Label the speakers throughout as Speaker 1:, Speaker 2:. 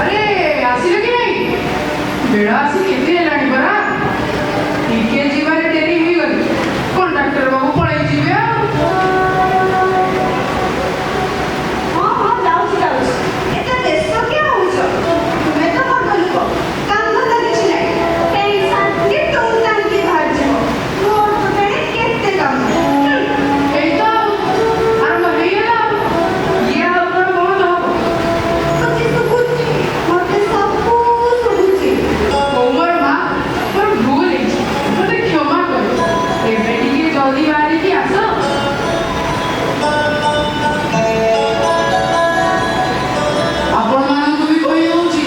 Speaker 1: अरे आसिल कि नहीं बेड़ा आसी केते हेलाणी परा टिके जीवारे डेरी होई गली कंडक्टर बाबू पळाई जिवे
Speaker 2: हाँ हाँ जाऊँ जाऊँ एते व्यस्त क्या होउछ तुम्हें तो बड़ लोक काम धंदा किछि नहीं टेंशन के टोन टान के बाहर जीवो मोर तो बेड़े केते काम
Speaker 1: एई तो आरंभ हेइला ये आउटर कोन हो
Speaker 2: तुझे तो कुछ मते सब सुनुची
Speaker 1: ओमर मां पर भूल है मते क्षमा कर ए बेटी के जल्दी बारी की आसो आपण मानक भी कहि होउची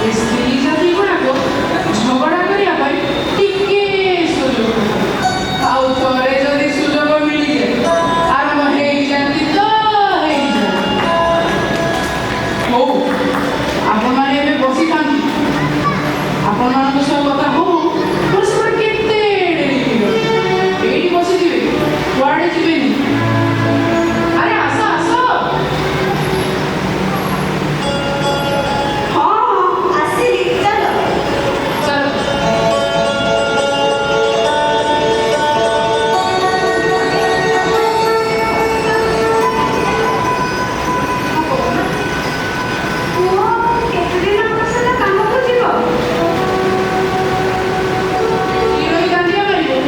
Speaker 1: ए स्त्री जाति गुणाको झगड़ा करिया भाई टिके सुযোগ आउ थोड़े जदी सुযোগ मिली जाए आरंभ हेइ जाती तो हेइ हो आपण माने एबे बसी थांती आपण मानक सब कथा हो परस्पर केते डेरी होइगो एठी बसी दिबे कुआडे जिबेनी अरे आसो आसो
Speaker 2: हाँ हाँ आसिली चलो
Speaker 1: चल
Speaker 2: पुओ केते दिन आसला काम को जीवो
Speaker 1: हिरोई गांधी मारिबो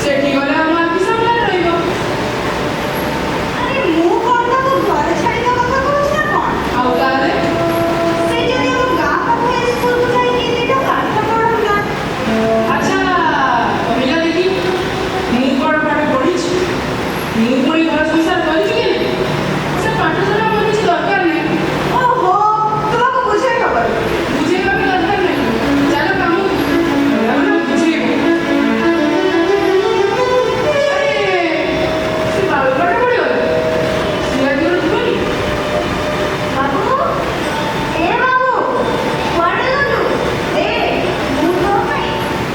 Speaker 1: सेठी गले हम आखि सामने रहिबो
Speaker 2: अरे मु कोन ताको घर छाड़ी का कथा कहूछ ना कोन
Speaker 1: आउ ताले
Speaker 2: से जदी हम गां पाखे स्कूल को जाई के दिनो पाठ पढंगा
Speaker 1: अच्छा पहिला देखी मु कोड पाठ पढिछ मु पुणी घर संसार करिछि के से पाठशाला में କିଛି दरकार नहीं
Speaker 2: ओहो तुमको बुझे खबर
Speaker 1: बुझेगा भी दरकार नहीं चलो काम हमरा बुझेबो अरे से बाबू पाठ पढियो सिला दियो तुनी
Speaker 2: बाबू ए बाबू कोडे गलु ए मु तो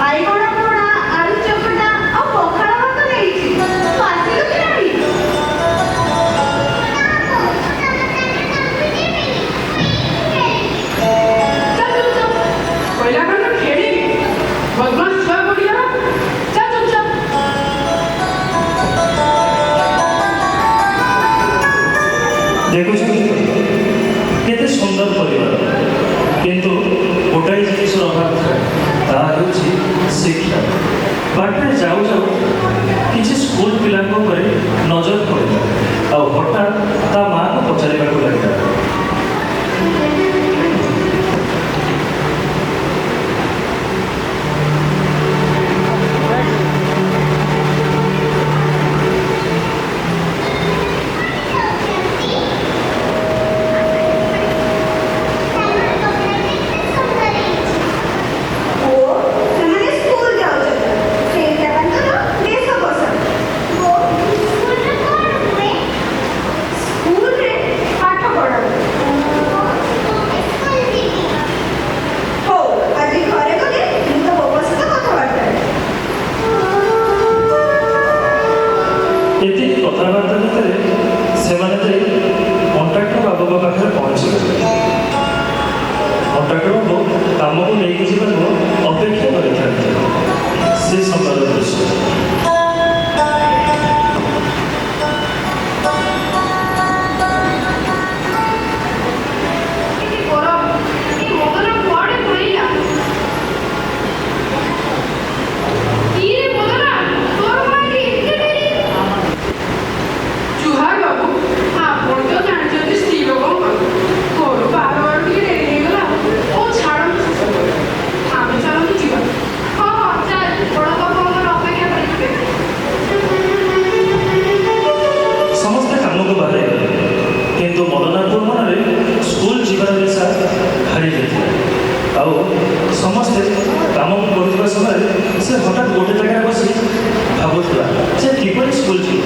Speaker 2: बाईगण पोड़ा आलू चपटा और पखाड़ा भात नेइछि तू आसिलु कि नाही
Speaker 1: चल चल पहिला खंड खेड़ी बदमाश छुआ पड़िया चल चल चल
Speaker 3: देखुଛନ୍ତି କେତେ ସୁନ୍ଦର ପରିବାର କିନ୍ତୁ ଗୋଟାଏ ଜିନିଷର ଅଭାବ ଥାଏ ତାହା ହେଉଛି ଶିକ୍ଷା ବାଟରେ ଯାଉ ଯାଉ କିଛି ସ୍କୁଲ ପିଲାଙ୍କ ଉପରେ ନଜର ପଡ଼ିଲା ଆଉ ହଠାତ୍ ତା ମାଆକୁ ପଚାରିବାକୁ ଲାଗିଲା
Speaker 2: ओ ସେମାନେ ସ୍କୁଲ ଯାଉଛନ୍ତି ସେଇଟା ତାଙ୍କର ଦେଶ ପସନ୍ଦ ସ୍କୁଲରେ ପାଠ ପଢ଼ାଉ ହଉ ଆଜି ଘରେ ଗଲେ ମୁଁ ତ ବୋଉ ସହିତ କଥାବାର୍ତ୍ତା ହେବି
Speaker 3: ଏତିକି କଥାବାର୍ତ୍ତା ଭିତରେ ସେମାନେ ଯାଇ କଣ୍ଟ୍ରାକ୍ଟର ବାବୁଙ୍କ ପାଖରେ ପହଞ୍ଚିଗଲେ କଣ୍ଟ୍ରାକ୍ଟର ବାବୁ କାମକୁ ନେଇକି ଯିବାକୁ ଅପେକ୍ଷା କରିଥାନ୍ତି ସେ ସମୟର ଦୃଶ୍ୟ
Speaker 1: ଏଠି ଗରମ ଏ ମଦନ କୁଆଡ଼େ ପଳେଇଲା କିରେ ମଦନା ତୋର ମାଇଠି ଏତେ ଡେରି ଜୁହାର ବାବୁ ଆପଣ ତ ଜାଣିଛନ୍ତି ସ୍ତ୍ରୀ ଲୋକଙ୍କ ଘରୁ ବାହାରବାର ଟିକେ ଡେରି ହେଇଗଲା ଓ ଛାଡ଼ନ୍ତୁ ସେସବୁ ଆମେ ଚାଲନ୍ତୁ ଯିବା ହଁ ହଁ ଚାଲ ବଡ଼ ବାବୁ ଆମର ଅପେକ୍ଷା କରିଥିବେ
Speaker 3: ସମସ୍ତେ କାମକୁ ବାହାରିଲେ କିନ୍ତୁ ମଦନାପୁର ମନରେ ସ୍କୁଲ ଯିବାର ଇଚ୍ଛା ଭାରି ଯାଇଥିଲା ଆଉ ସମସ୍ତେ କାମକୁ କରୁଥିବା ସମୟରେ ସେ ହଠାତ୍ ଗୋଟେ ଜାଗାରେ ବସି ଭାବୁଥିଲା ଯେ କିପରି ସ୍କୁଲ ଯିବ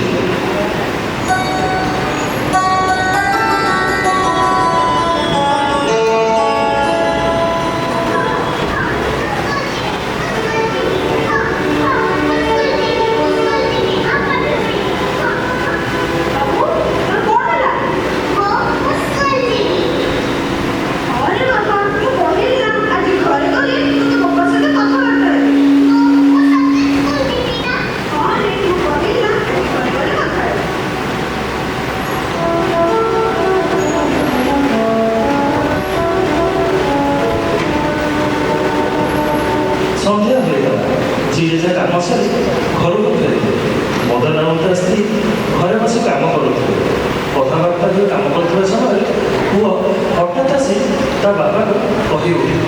Speaker 2: ବାବୁ ତୋର କଣ ହେଲା? ଅରେ ବାବା
Speaker 3: ଯେଝା କାମ ସାରି ଘରକୁ ଫେରିଲେ। ମଦନ ଆଉ ତା ସ୍ତ୍ରୀ ଘରେ ବସି କାମ କରୁଥିଲେ। କଥାବାର୍ତ୍ତା ହୋଇ କାମ କରୁଥିବା ସମୟରେ ପୁଅ ହଠାତ୍ ଆସି ତା ବାପାକୁ କହି ଉଠିଲେ।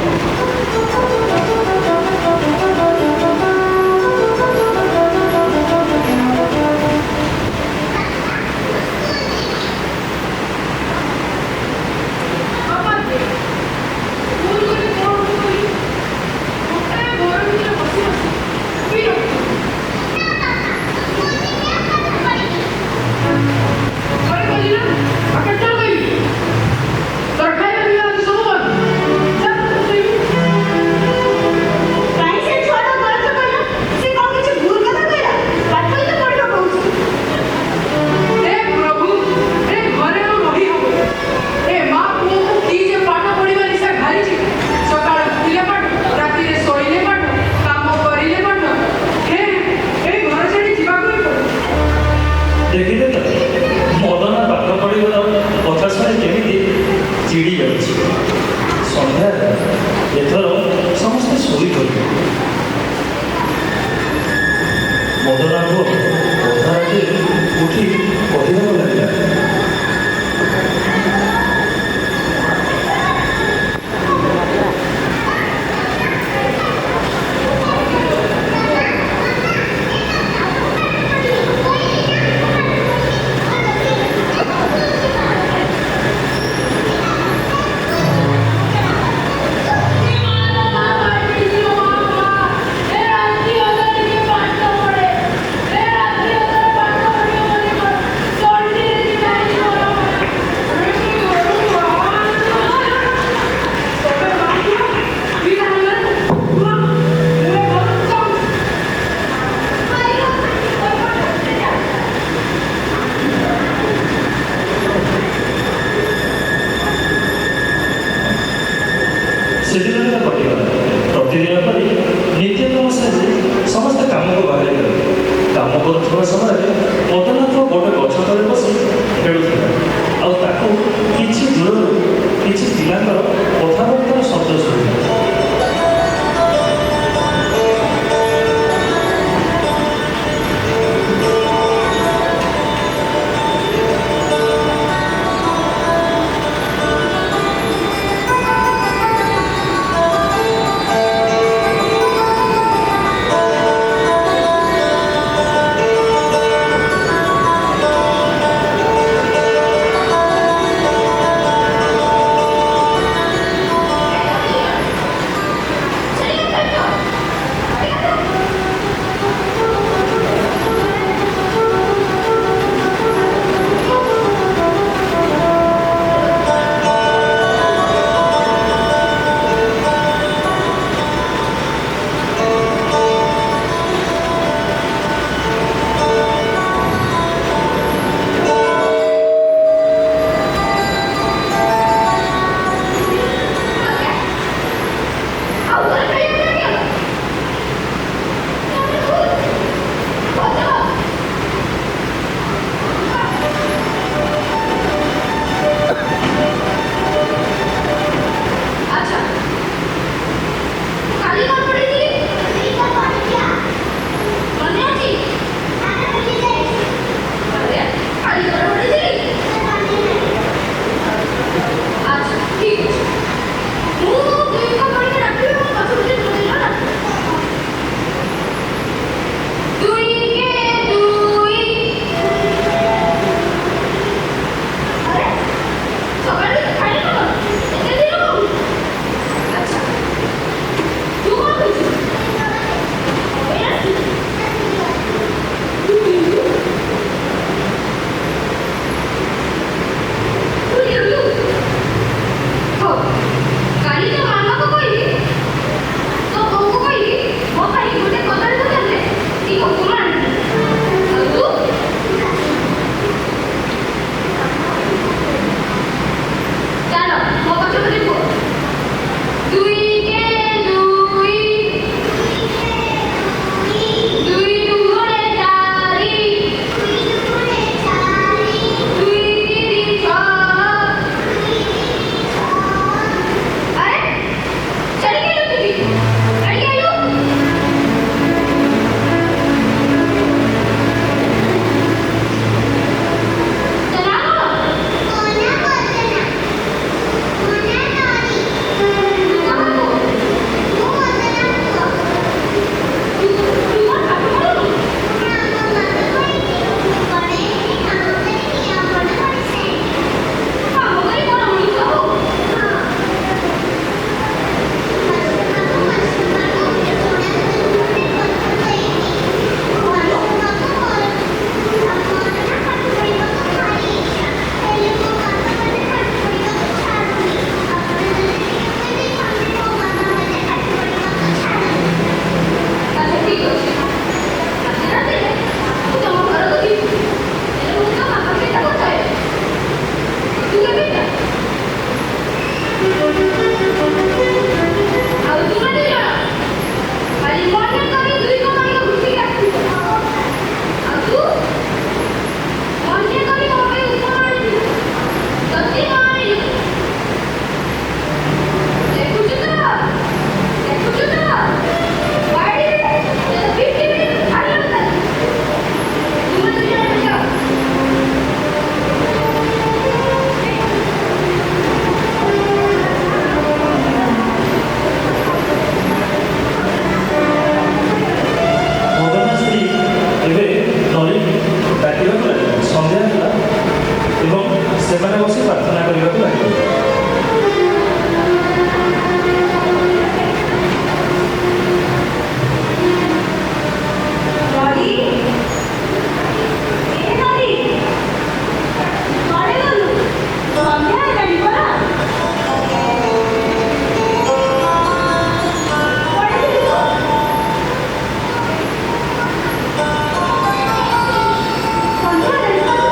Speaker 2: କାହିଁ ସେ ଛୁଆଟା ଗଳଛ କହିଲା? ସେ କ'ଣ କିଛି ଭୁଲ କଥା କହିଲା? ପାଠ ହିଁ ତ ପଢ଼ିବାକୁ କହୁଛି।
Speaker 3: ଦେଖିଲେ ତ ମଦନ ପାଠ ପଢ଼ିବାର କଥା ଶୁଣି କେମିତି ଚିଡ଼ି ଯାଉଛି। ସନ୍ଧ୍ୟାରେ ଏଥର ସମସ୍ତେ ଶୋଇପଡ଼ିଲେ। ମଦନ ପୁଅ କଥା ଉଠି କହିବାକୁ ଲାଗିଲା। ସେଦିନ କଟିଗଲା। ପ୍ରତିଦିନ ପରି ନିତ୍ୟକର୍ମ ସାରି ସମସ୍ତେ କାମକୁ ବାହାରିଗଲେ। କାମ କରୁଥିବା ସମୟରେ ମଦନାଥ ଗୋଟେ ଗଛ ତଳେ ବସି ଖେଳୁଥିଲା। ଆଉ ତାକୁ କିଛି ଦୂରରୁ କିଛି ପିଲାଙ୍କର କଥାବାର୍ତ୍ତାର ଶବ୍ଦ ଶୁଣିଲା।
Speaker 2: ଆଉ ତୁମେ ଦୁଇ ଜଣ ଖାଲି ମନେ କରି ଦୁଇ କମାଇକୁ ଘୁଷିକି ଆସିବ। ଆଉ ତୁ ମନେ କରି ମୋ ପାଇଁ ଉପମା ଆଣିଥିବୁ। ଯଦି ନ ଆଣିଲୁ ଦେଖୁଛୁ ତ ବାଡ଼ିରେ ପିଟି ଆଣିଲ ତୁମେ ଦୁଇ ଜଣ ଯାଅ।
Speaker 3: ମଦନା ସ୍ତ୍ରୀ ଏବେ ନଈକି ଡାକିବାକୁ ଲାଗିଲା। ସନ୍ଧ୍ୟା ହେଲା ଏବଂ ସେମାନେ ବସି ପ୍ରାର୍ଥନା କରିବାକୁ ଲାଗିଲେ।
Speaker 2: ନଈ ଏ ନଈ କୁଆଡ଼େ ଗଲୁ? ସନ୍ଧ୍ୟା ହେଲାଣି ପରା। କୁଆଡ଼େ ଯିବୁ? ସନ୍ଧ୍ୟା ହେଲାଣି ପରା।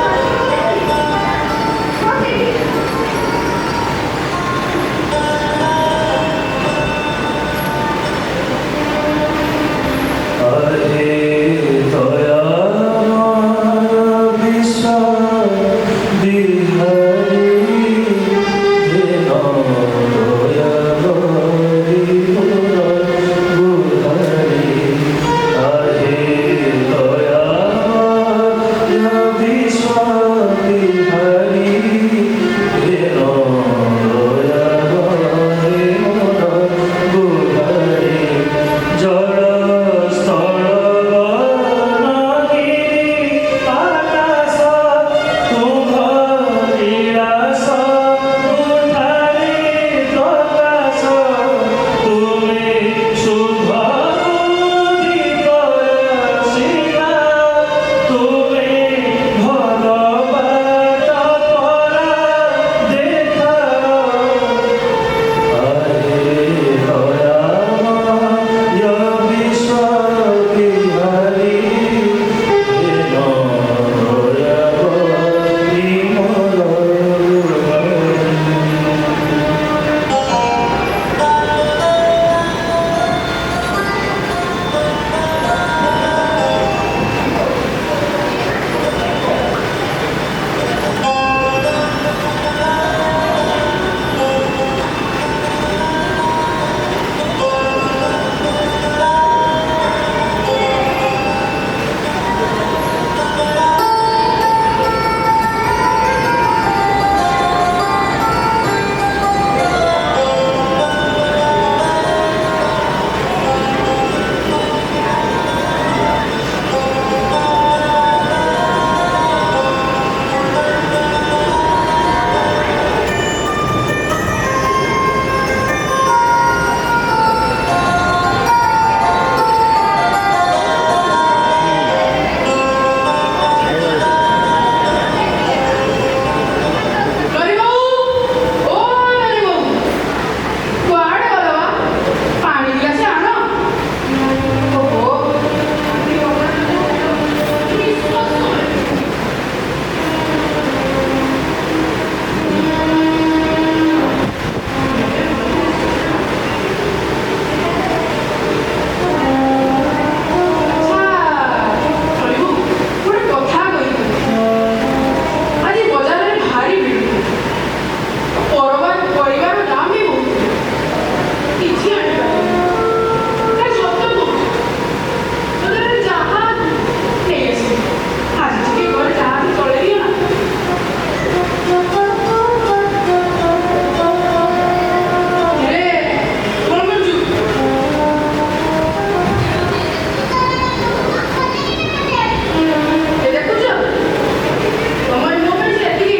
Speaker 2: ସେଠି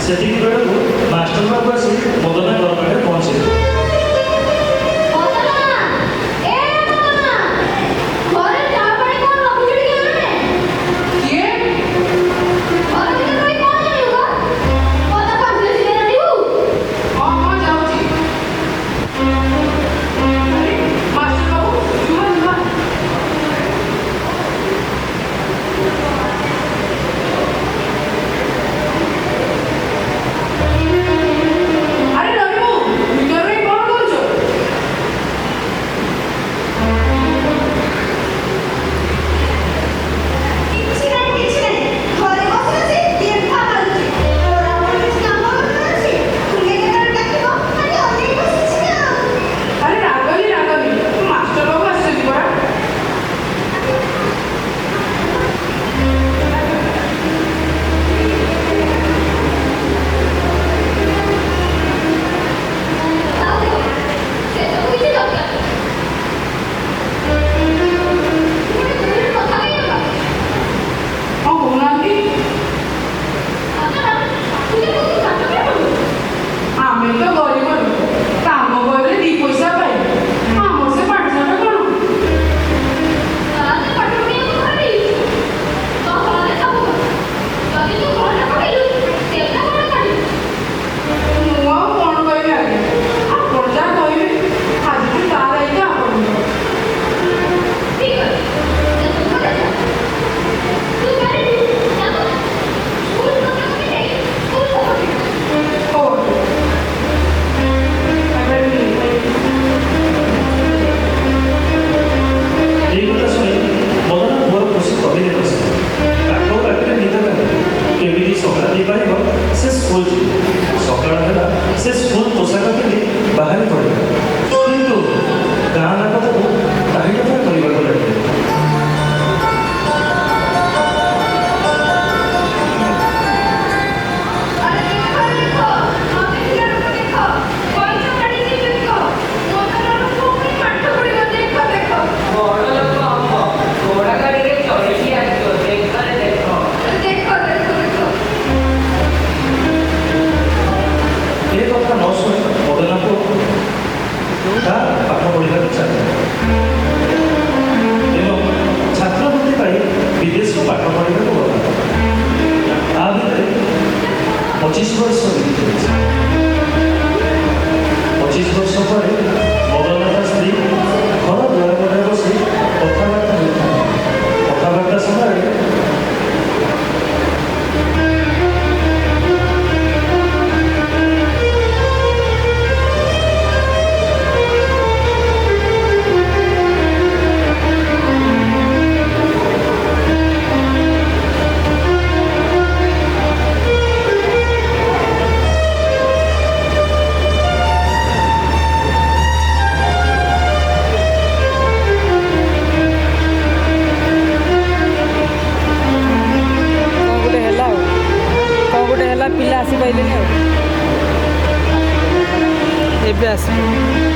Speaker 3: ସେତିକି ବେଳକୁ ମାଷ୍ଟର ବାବୁ ଆସି ମଦନା ଘର ପାଖରେ ପହଞ୍ଚିଲେ। ବର୍ଷ ବିତିଯାଇଛି। 25 ବର୍ଷ ପରେ ମଦନର ସ୍ତ୍ରୀ ଘର ଦ୍ୱାର ଘରେ ବସି କଥାବାର୍ତ୍ତା ହେଉଥାନ୍ତି। କଥାବାର୍ତ୍ତା ସମୟରେ
Speaker 4: ପିଲା ଆସିପାରିଲେନି ଆଉ ଏବେ ଆସିବେ।